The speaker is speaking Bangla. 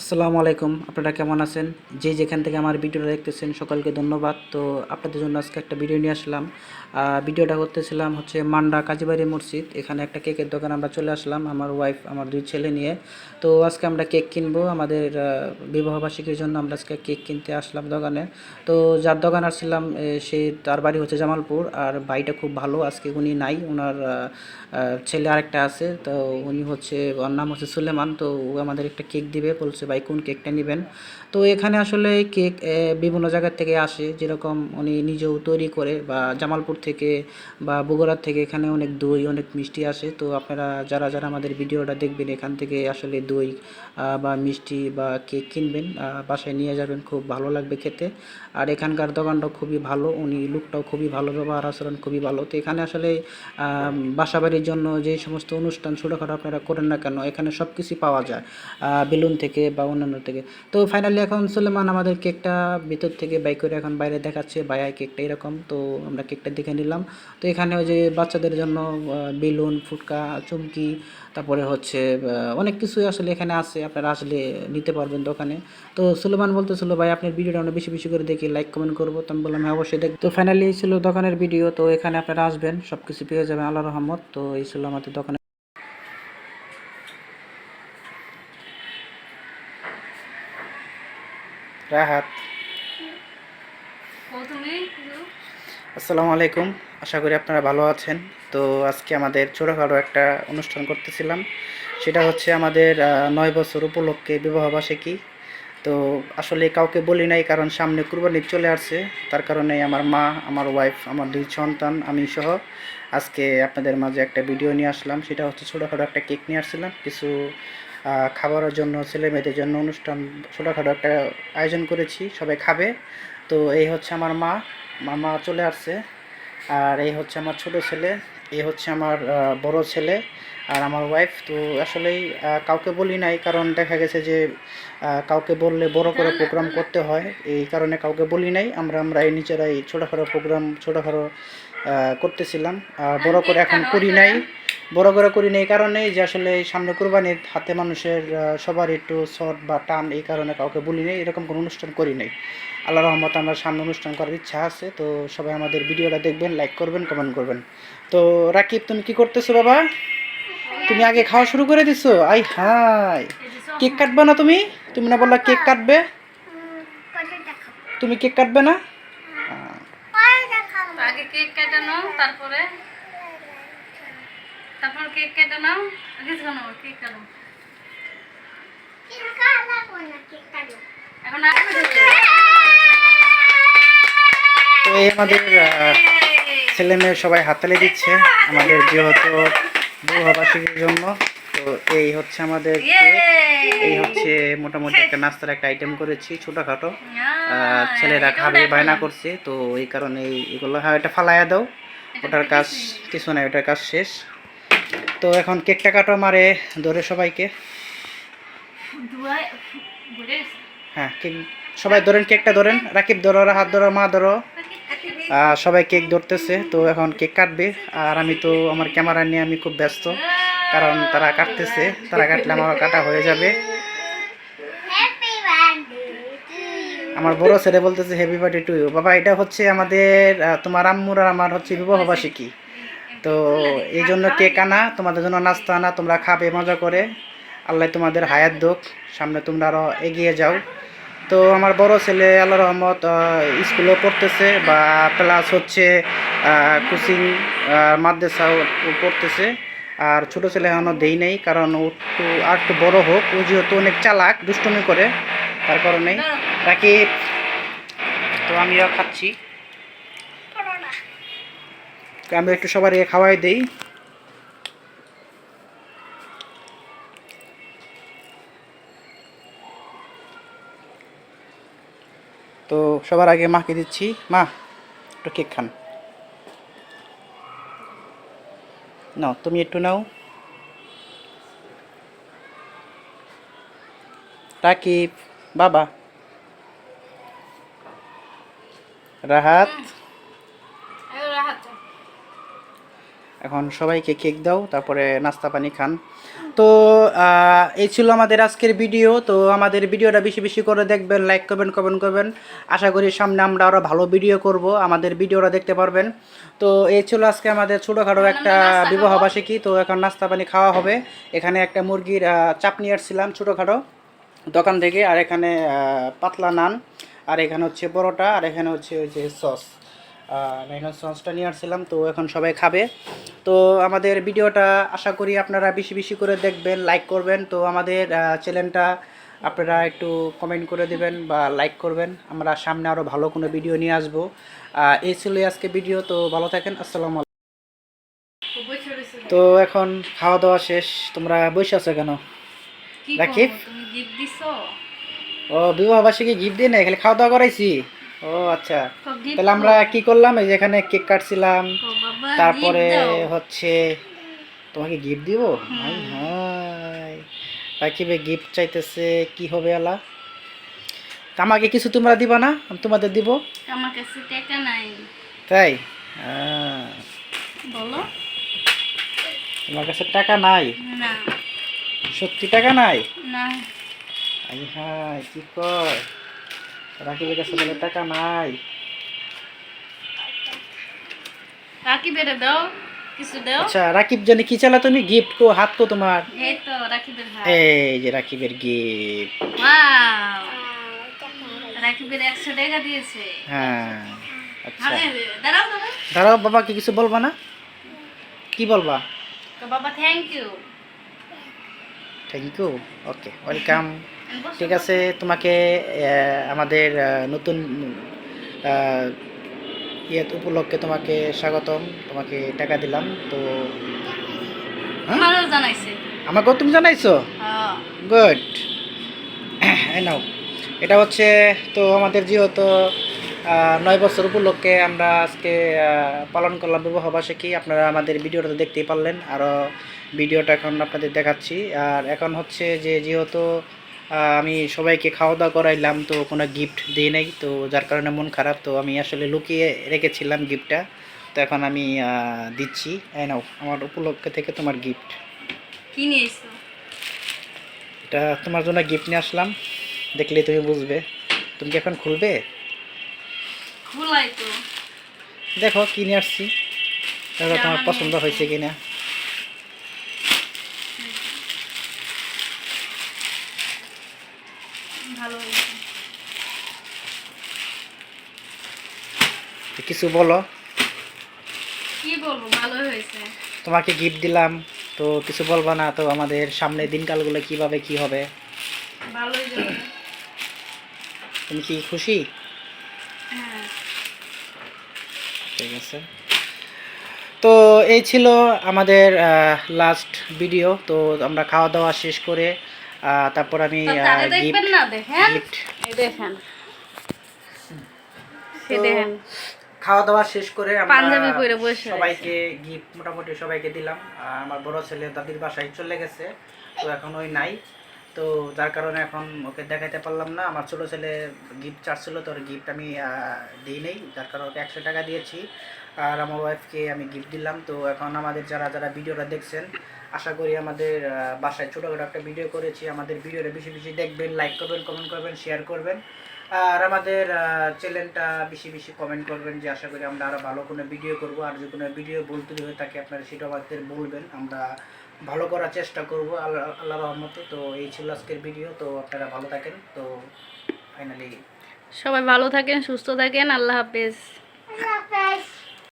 আসসালামু আলাইকুম। আপনারা কেমন আছেন? যে যেখান থেকে আমার ভিডিওটা দেখতেছেন সকলকে ধন্যবাদ। তো আপনাদের জন্য আজকে একটা ভিডিও নিয়ে আসলাম। ভিডিওটা করতেছিলাম হচ্ছে মান্ডা কাজীবাড়ি মসজিদ। এখানে একটা কেকের দোকান আমরা চলে আসলাম আমার ওয়াইফ, আমার 2 ছেলে নিয়ে। তো আজকে আমরা কেক কিনবো আমাদের বিবাহবার্ষিকীর জন্য আমরা আজকে কেক কিনতে আসলাম দোকানে। তো যার দোকান আসছিলাম সে তার বাড়ি হচ্ছে জামালপুর আর ভাইটা খুব ভালো। আজকে উনি নাই, উনার ছেলে আরেকটা আছে। তো উনি হচ্ছে ওর নাম হচ্ছে সুলেমান। তো ও আমাদের একটা কেক দিবে বলছে ভাই কোন কেকটা নেবেন। তো এখানে আসলে কেক বিভিন্ন জায়গার থেকে আসে, যেরকম উনি নিজেও তৈরি করে বা জামালপুর থেকে বা বগুড়ার থেকে এখানে অনেক দই অনেক মিষ্টি আসে। তো আপনারা যারা যারা আমাদের ভিডিওটা দেখবেন এখান থেকে আসলে দই বা মিষ্টি বা কেক কিনবেন, বাসায় নিয়ে যাবেন, খুব ভালো লাগবে খেতে। আর এখানকার দোকানটাও খুবই ভালো, উনি লোকটাও খুবই ভালো, ব্যবহার আচরণ খুবই ভালো। তো এখানে আসলে বাসাবাড়ির জন্য যে সমস্ত অনুষ্ঠান ছোটোখাটো আপনারা করেন না কেন এখানে সব কিছুই পাওয়া যায়, বেলুন থেকে বা অন্যান্য থেকে। তো ফাইনালি এখন সুলেমান আমাদের কেকটা ভিতর থেকে বাই করে এখন বাইরে দেখাচ্ছে, ভাইয়া কেকটা এরকম। তো আমরা কেকটা দেখে নিলাম। তো এখানে ওই যে বাচ্চাদের জন্য বেলুন, ফুটকা, চুমকি, তারপরে হচ্ছে অনেক কিছুই আসলে এখানে আছে, আপনারা আসলে নিতে পারবেন দোকানে। তো সুলেমান বলতেছিল ভাই আপনার ভিডিওটা আমরা বেশি বেশি করে দেখি, লাইক কমেন্ট করবো। তো আমি বললাম হ্যাঁ অবশ্যই দেখ। তো ফাইনালি এই ছিল দোকানের ভিডিও। তো এখানে আপনারা আসবেন, সব কিছু পেয়ে যাবেন আল্লাহ রহমত। তো এই ছিল আমাদের দোকানে রাহাত। আসসালামু আলাইকুম, আশা করি আপনারা ভালো আছেন। তো আজকে আমাদের ছোটোখাটো একটা অনুষ্ঠান করতেছিলাম, সেটা হচ্ছে আমাদের 9 বছর উপলক্ষে বিবাহবার্ষিকী। তো আসলে কাউকে বলি নাই, কারণ সামনে কুরবানি চলে আসছে। তার কারণে আমার মা, আমার ওয়াইফ, আমার 2 সন্তান, আমি সহ আজকে আপনাদের মাঝে একটা ভিডিও নিয়ে আসলাম। সেটা হচ্ছে ছোটোখাটো একটা কেক নিয়ে আসছিলাম, কিছু খাবারের জন্য, ছেলে মেয়েদের জন্য অনুষ্ঠান, ছোটোখাটো একটা আয়োজন করেছি, সবাই খাবে। তো এই হচ্ছে আমার মা, মামা চলে আসছে। আর এই হচ্ছে আমার ছোট ছেলে, এই হচ্ছে আমার বড় ছেলে আর আমার ওয়াইফ। তো আসলেই কাউকে বলি নাই, কারণ দেখা গেছে যে কাউকে বললে বড় করে প্রোগ্রাম করতে হয়, এই কারণে কাউকে বলি নাই। আমরা এই নিজেরাই ছোটোখাটো প্রোগ্রাম ছোটোখাটো করতেছিলাম, আর বড় করে এখন করি নাই। বড় করে করি নাই এই কারণেই যে আসলে সামনে কোরবানির হাতে মানুষের সবার একটু শর্ট বা টান, এই কারণে কাউকে বলি নাই, এরকম কোনো অনুষ্ঠান করি নাই। আল্লাহ রহমত আমরা সামনে অনুষ্ঠান করার ইচ্ছা আছে। তো সবাই আমাদের ভিডিওটা দেখবেন, লাইক করবেন, কমেন্ট করবেন। তো রাকিব তুমি কি করতেছো বাবা? তুমি আগে খাওয়া শুরু করে দিছো? আই হাই, কেক কাটবে না তুমি? তুমি না বললা কেক কাটবে? তুমি কেক কাটবে না? আগে কেক কেটে নাও, তারপরে তারপর কেক কেটে নাও। আগে শোনো, কেক কাটো। এখন তো এই আমাদের ছেলে মেয়ে সবাই হাততালি দিচ্ছে আমাদের যেহেতু বিবাহবার্ষিকীর জন্য। তো এই হচ্ছে আমাদের কেক, এই হচ্ছে মোটামুটি একটা নাস্তার একটা আইটেম করেছি ছোটোখাটো। ছেলেরা খাবে বায়না করছে, তো এই কারণে এগুলো। হ্যাঁ এটা ফালাইয়া দাও, ওটার কাজ কিছু নাই, ওটার কাজ শেষ। তো এখন কেকটা কাটো মারে ধরে সবাইকে। হ্যাঁ কেক সবাই ধরেন, কেকটা ধরেন, রাকিব ধরো, হাত ধরো, মা ধরো। সবাই কেক ধরতেছে, তো এখন কেক কাটবে। আর আমি তো আমার ক্যামেরা নিয়ে আমি খুব ব্যস্ত, কারণ তারা কাটতেছে, তারা কাটলে আমার কাটা হয়ে যাবে। আমার বড় ছেলে বলতেছে হ্যাপি বার্থডে টু ইউ। বাবা এটা হচ্ছে আমাদের তোমার আম্মুর আর আমার হচ্ছে বিবাহবার্ষিকী। তো এই জন্য কেক আনা, তোমাদের জন্য নাস্তা আনা, তোমরা খাবে মজা করে। আল্লাহ তোমাদের হায়াত দোক, সামনে তোমরা আরও এগিয়ে যাও। তো আমার বড় ছেলে আল্লাহ রহমত স্কুলেও পড়তেছে, বা প্লাস হচ্ছে কোচিং মাদ্রাসাও পড়তেছে। আর ছোটো ছেলে এখনও দেই নেই, কারণ ও একটু আর একটু বড়ো হোক, ও যেহেতু অনেক চালাক, দুষ্টুমি করে, তার কারণেই বাকি। তো আমিও খাচ্ছি, আমি একটু সবার খাওয়াই দিই। তো সবার আগে মাকে দিচ্ছি, মা একটু কেক খান, নাও তুমি একটু নাও। রাকিব, বাবা, রাহাত, এখন সবাইকে কেক দাও, তারপরে নাস্তা পানি খান। তো এই ছিল আমাদের আজকের ভিডিও। তো আমাদের ভিডিওটা বেশি বেশি করে দেখবেন, লাইক করবেন, কমেন্ট করবেন। আশা করি সামনে আমরা আরও ভালো ভিডিও করব, আমাদের ভিডিওটা দেখতে পারবেন। তো এই ছিল আজকে আমাদের ছোটোখাটো একটা বিবাহবার্ষিকী। তো এখন নাস্তা পানি খাওয়া হবে। এখানে একটা মুরগির চাপ নিয়ে আসছিলাম ছোটোখাটো দোকান থেকে, আর এখানে পাতলা নান, আর এখানে হচ্ছে পরোটা, আর এখানে হচ্ছে ওই যে সস। আমি এখন সসটা নিয়ে আসছিলাম, তো এখন সবাই খাবে। তো আমাদের ভিডিওটা আশা করি আপনারা বেশি বেশি করে দেখবেন, লাইক করবেন। তো আমাদের চ্যানেলটা আপনারা একটু কমেন্ট করে দেবেন বা লাইক করবেন। আমরা সামনে আরও ভালো কোনো ভিডিও নিয়ে আসবো। এই ছিল আজকে ভিডিও। তো ভালো থাকেন, আসসালামু আলাইকুম। তো এখন খাওয়া দাওয়া শেষ, তোমরা বসে আছো কেন? কি রাকিব, করবো, তুমি গিফট দিছো? ও বিবাহবার্ষিকী গিফট দিয়ে না, খালি খাওয়া দাওয়া করাইছি। ও আচ্ছা, তো gift তাহলে আমরা কি করলাম, এই যে এখানে কেক কাটছিলাম, ও বাবা, তারপরে gift দাও। হচ্ছে তোমাকে গিফট দিব। হাই হাই, রাকিবে গিফট চাইতেছে, কি হবে আলা? তা আমাকে কিছু তোমরা দিবা না, আমি তোমাদের দিব। আমার কাছে টাকা নাই। তাই? আহ, বলো। তোমার কাছে টাকা নাই? না। সত্যি টাকা নাই? না। হাই হাই, কি কয়, রাকিবের কাছে বলে টাকা নাই। রাখি বেড়ে দাও, কিছু দাও। আচ্ছা, রাকিব জানি কি চালা তুমি, গিফট কো, হাত কো তোমার? এই তো রাখিবের হাত। এই যে রাকিবের গিফট। ওয়াও, রাখিবের 100 টাকা দিয়েছে। হ্যাঁ, আচ্ছা, আরে দাঁড়াও দাঁড়াও। দাঁড়াও, বাবাকে কিছু বলবা না? কি বলবা? তো বাবা thank you. Thank you, okay, welcome. ঠিক আছে, তোমাকে আমাদের নতুন ইয়ে উপলক্ষে তোমাকে স্বাগতম, তোমাকে টাকা দিলাম। তো হ্যাঁ, আমারও জানাইছে। আমাকেও তুমি জানাইছো, হ্যাঁ। গুড। এই নাও, এটা হচ্ছে, তো আমাদের যেহেতু 9 বছর উপলক্ষে আমরা আজকে পালন করলাম বিবাহবার্ষিকী। আপনারা আমাদের ভিডিওটা তো দেখতেই পারলেন, আরও ভিডিওটা এখন আপনাদের দেখাচ্ছি। আর এখন হচ্ছে যে যেহেতু আমি সবাইকে খাওয়া দাওয়া করাইলাম, তো কোনো গিফট দিই নাই, তো যার কারণে মন খারাপ। তো আমি আসলে লুকিয়ে রেখেছিলাম গিফটটা, তো এখন আমি দিচ্ছি। এই নাও, আমার উপলক্ষে থেকে তোমার গিফট। কি নিয়েছো? এটা তোমার জন্য গিফট নিয়ে আসলাম, দেখলেই তুমি বুঝবে। তুমি কি এখন খুলবে? খুলাই তো। দেখো কি নিয়ে আসছি, দেখো তোমার পছন্দ হয়েছে কিনা। ভালো হয়েছে। কিছু বলো। কি বলবো, ভালো হয়েছে। তোমাকে গিফট দিলাম, তো কিছু বলবা না? তো আমাদের সামনে দিনকালগুলো কিভাবে কি হবে? ভালোই যাবে। তুমি কি খুশি? হ্যাঁ। ঠিক আছে, তো এই ছিল আমাদের লাস্ট ভিডিও। তো আমরা খাওয়া দাওয়া শেষ করে তারপর আমি তো তারে দেখবেন না, দেখেন গিফট, এই দেখেন, তো এই দেখেন খাওয়া দাওয়া শেষ করে আমরা পাঞ্জাবি পরে বসে সবাইকে গিফট মোটামুটি সবাইকে দিলাম। আমার বড় ছেলে দাদির বাসায় চলে গেছে, তো এখন ওই নাই। তো যার কারণে এখন ওকে দেখাতে পারলাম না। আমার ছোটো ছেলে গিফট চাচ্ছিল, তো ওর গিফট আমি দিই নেই, যার কারণে ওকে 100 টাকা দিয়েছি, আর আমার ওয়াইফকে আমি গিফট দিলাম। তো এখন আমাদের যারা যারা ভিডিওটা দেখছেন, আশা করি আমাদের বাসায় ছোটোখাটো একটা ভিডিও করেছি, আমাদের ভিডিওটা বেশি বেশি দেখবেন, লাইক করবেন, কমেন্ট করবেন, শেয়ার করবেন, আর আমাদের চ্যানেলটা বেশি বেশি কমেন্ট করবেন, যে আশা করি আমরা আরও ভালো কোনো ভিডিও করব। আর যদি কোনো ভিডিও বলতে হয়ে থাকে আপনারা সেটা আমাদের বলবেন, আমরা ভালো করার চেষ্টা করব আল্লাহ আল্লাহ রহমতে। তো এই ছিল আজকের ভিডিও। তো আপনারা ভালো থাকেন। তো ফাইনালি সবাই ভালো থাকেন, সুস্থ থাকেন, আল্লাহ হাফেজ। আল্লাহ হাফেজ।